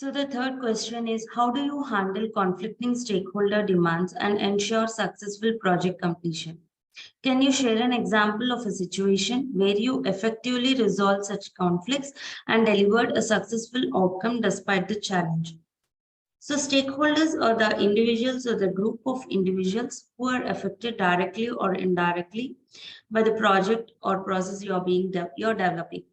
So the third question is, how do you handle conflicting stakeholder demands and ensure successful project completion? Can you share an example of a situation where you effectively resolved such conflicts and delivered a successful outcome despite the challenge? So stakeholders are the individuals or the group of individuals who are affected directly or indirectly by the project or process you're developing.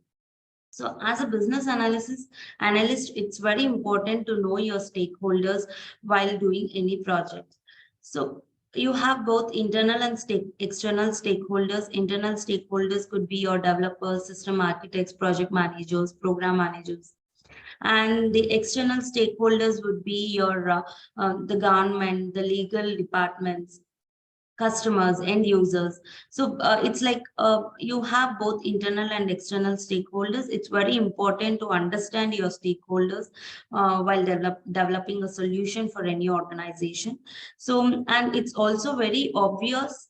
So as a business analyst, it's very important to know your stakeholders while doing any project. So you have both internal and external stakeholders. Internal stakeholders could be your developers, system architects, project managers, program managers. And the external stakeholders would be your the government, the legal departments, customers, end users. So it's like you have both internal and external stakeholders. It's very important to understand your stakeholders while developing a solution for any organization. So, and it's also very obvious,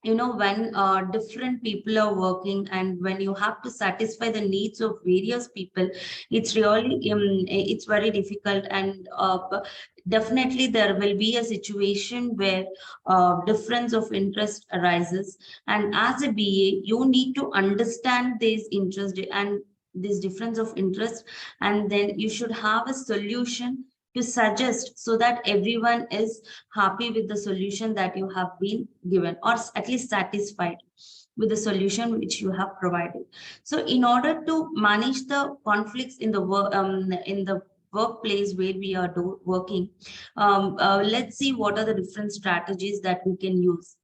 when different people are working and when you have to satisfy the needs of various people, it's really it's very difficult. And definitely there will be a situation where difference of interest arises, and as a BA you need to understand this interest and this difference of interest, and then you should have a solution to suggest so that everyone is happy with the solution that you have been given, or at least satisfied with the solution which you have provided. So in order to manage the conflicts in the workplace where we are working, let's see what are the different strategies that we can use.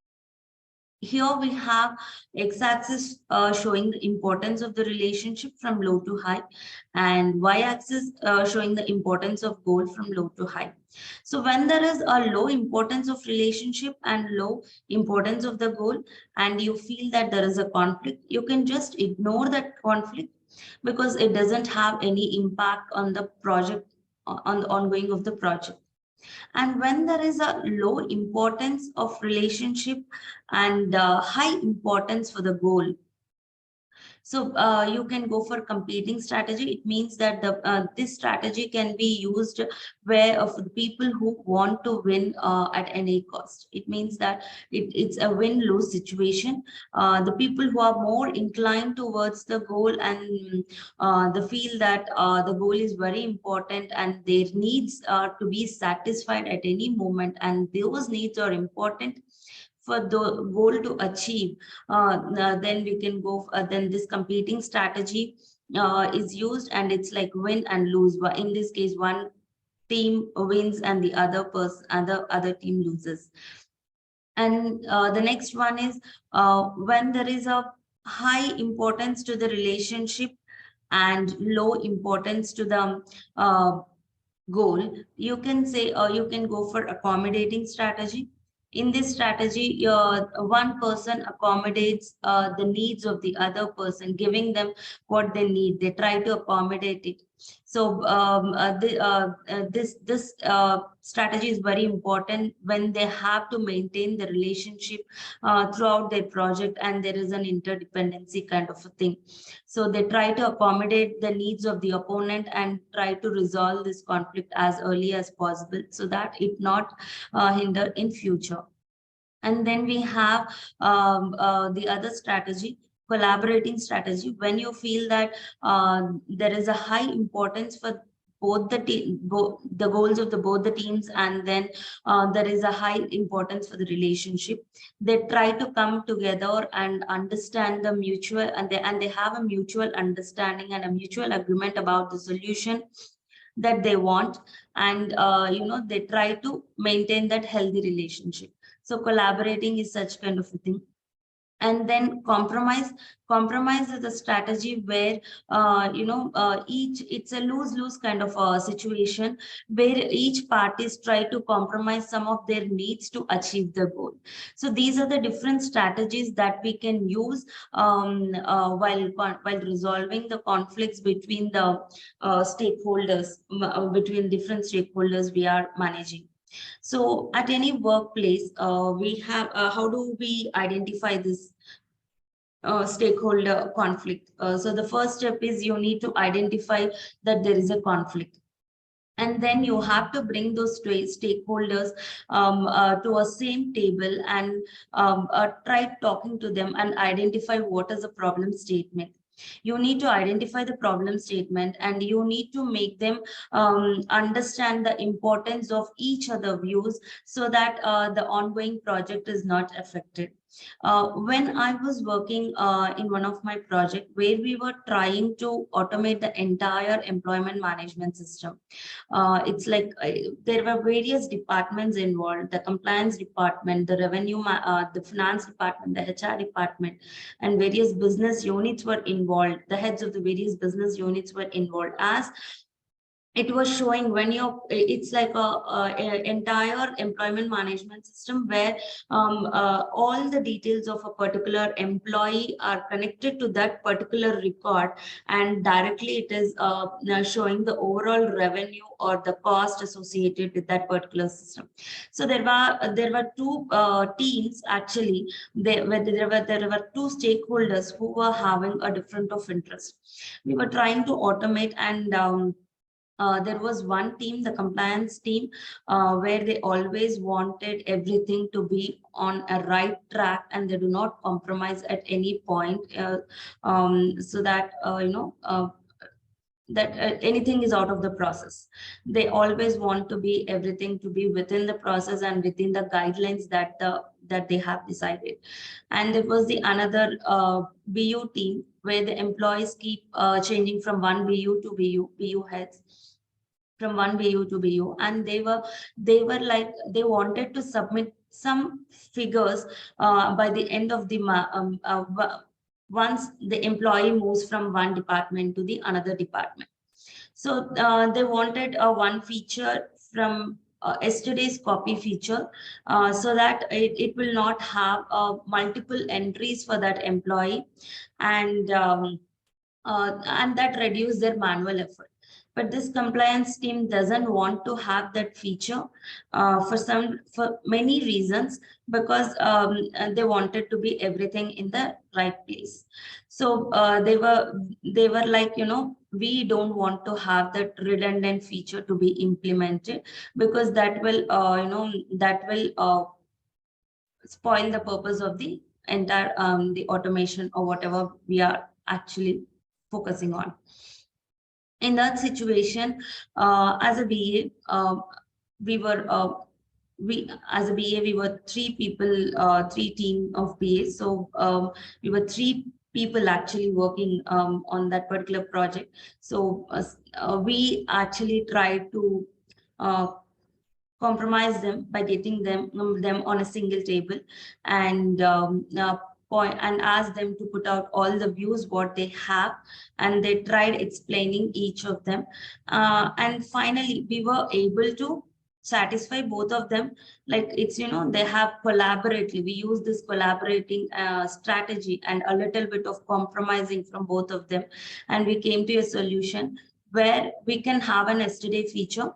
Here we have x-axis showing the importance of the relationship from low to high, and y-axis showing the importance of goal from low to high. So when there is a low importance of relationship and low importance of the goal, and you feel that there is a conflict, you can just ignore that conflict because it doesn't have any impact on the project, on the ongoing of the project. And when there is a low importance of relationship and high importance for the goal, so you can go for competing strategy. It means that this strategy can be used where of the people who want to win at any cost. It means that it's a win-lose situation. The people who are more inclined towards the goal and they feel that the goal is very important and their needs are to be satisfied at any moment, and those needs are important for the goal to achieve, then we can go, then this competing strategy is used, and it's like win and lose. But in this case, one team wins and the other team loses. And the next one is when there is a high importance to the relationship and low importance to the goal, you can say, you can go for accommodating strategy. In this strategy, one person accommodates the needs of the other person, giving them what they need. They try to accommodate it. So this strategy is very important when they have to maintain the relationship throughout their project, and there is an interdependency kind of a thing. So they try to accommodate the needs of the opponent and try to resolve this conflict as early as possible so that it not hinder in future. And then we have the other strategy, collaborating strategy. When you feel that there is a high importance for both the the goals of both the teams, and then there is a high importance for the relationship, they try to come together and understand the mutual, and they have a mutual understanding and a mutual agreement about the solution that they want, and they try to maintain that healthy relationship. So collaborating is such kind of a thing. And then compromise is a strategy where it's a lose-lose kind of a situation where each parties try to compromise some of their needs to achieve the goal. So these are the different strategies that we can use while resolving the conflicts between the stakeholders, between different stakeholders we are managing. So at any workplace, we have, how do we identify this stakeholder conflict? So the first step is you need to identify that there is a conflict. And then you have to bring those stakeholders to a same table and try talking to them and identify what is the problem statement. You need to identify the problem statement, and you need to make them understand the importance of each other views, so that the ongoing project is not affected. When I was working in one of my project where we were trying to automate the entire employment management system, it's like there were various departments involved: the compliance department, the the finance department, the HR department, and various business units were involved. The heads of the various business units were involved. As it was showing, when you it's like a entire employment management system where all the details of a particular employee are connected to that particular record, and directly it is now showing the overall revenue or the cost associated with that particular system. So there were two teams actually. There were two stakeholders who were having a different of interest. We were trying to automate, and there was one team, the compliance team, where they always wanted everything to be on a right track, and they do not compromise at any point, so that anything is out of the process. They always want to be everything to be within the process and within the guidelines that they have decided. And there was the another BU team where the employees keep changing from one BU to BU heads, from one BU to BU, and they were like they wanted to submit some figures by the end of the once the employee moves from one department to the another department. So they wanted one feature from yesterday's copy feature, so that it will not have multiple entries for that employee, and that reduce their manual effort. But this compliance team doesn't want to have that feature for many reasons, because they wanted to be everything in the right place. So they were like, we don't want to have that redundant feature to be implemented, because that will spoil the purpose of the entire the automation or whatever we are actually focusing on. In that situation, as a BA, we were as a BA, we were three people, three team of BAs. So we were three people actually working on that particular project. So we actually tried to compromise them by getting them on a single table, and point and ask them to put out all the views what they have, and they tried explaining each of them, and finally we were able to satisfy both of them. Like, it's, they have collaboratively, we use this collaborating strategy and a little bit of compromising from both of them, and we came to a solution where we can have an yesterday feature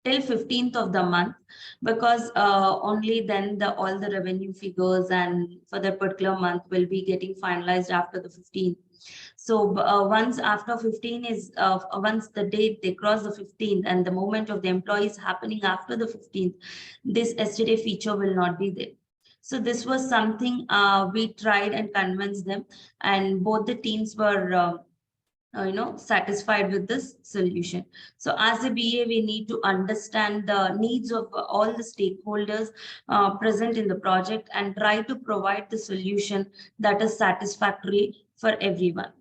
till 15th of the month, because only then all the revenue figures and for that particular month will be getting finalized after the 15th. So once after 15 is once the date they cross the 15th and the moment of the employee is happening after the 15th, this yesterday feature will not be there. So this was something we tried and convinced them, and both the teams were satisfied with this solution. So as a BA, we need to understand the needs of all the stakeholders present in the project and try to provide the solution that is satisfactory for everyone.